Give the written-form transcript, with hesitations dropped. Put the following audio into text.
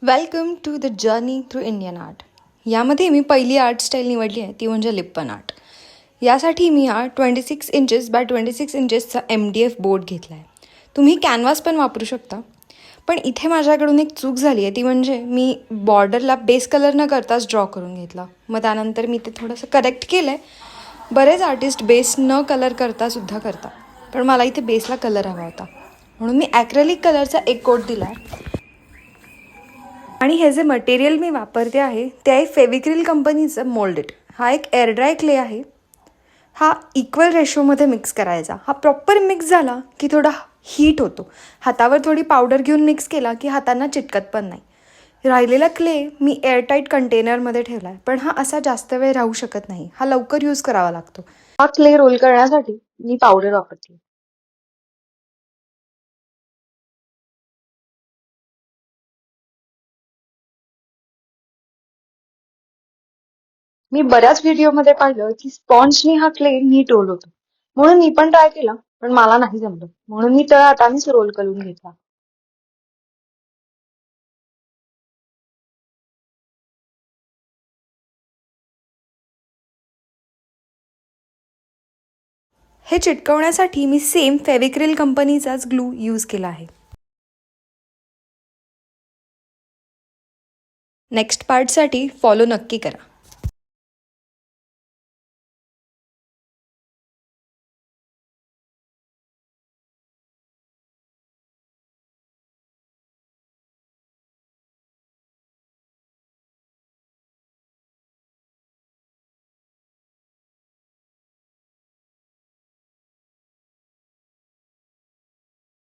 Welcome to the journey through Indian art. यामध्ये मी पहिली आर्ट स्टाईल निवडली आहे ती म्हणजे लिप्पन आर्ट. यासाठी मी हा 26 इंचेस बाय 26 इंचेसचा MDF बोर्ड घेतला आहे. तुम्ही कॅनव्हास पण वापरू शकता. पण इथे माझ्याकडून एक चूक झाली आहे ती म्हणजे मी बॉर्डरला बेस कलर न करताच ड्रॉ करून घेतला. मग त्यानंतर मी ते थोडंसं करेक्ट केलं आहे. बरेच आर्टिस्ट बेस न कलर करतासुद्धा करतात, पण मला इथे बेसला कलर हवा होता म्हणून मी ॲक्रेलिक कलरचा एक कोट दिला आहे. आणि हे जे मटेरियल मी वापरते आहे ते आहे फेविक्रिल कंपनीचं मोल्डेड. हा एक एअरड्राय क्ले आहे. हा इक्वल रेशोमध्ये मिक्स करायचा. हा प्रॉपर मिक्स झाला की थोडा हीट होतो. हातावर थोडी पावडर घेऊन मिक्स केला की हातांना चिटकत पण नाही. राहिलेला क्ले मी एअरटाईट कंटेनरमध्ये ठेवला आहे, पण हा असा जास्त वेळ राहू शकत नाही. हा लवकर यूज करावा लागतो. हा क्ले रोल करण्यासाठी मी पावडर वापरते. मी बऱ्याच व्हिडिओमध्ये पाहिलं की स्पॉन्जनी हा क्ले नीट रोल होतो, म्हणून मी पण ट्राय केला, पण मला नाही जमलं. म्हणून मी हातानेच रोल करून घेतला. हे चिटकवण्यासाठी मी सेम फेविक्रिल कंपनीचाच ग्लू यूज केला आहे. नेक्स्ट पार्टसाठी फॉलो नक्की करा.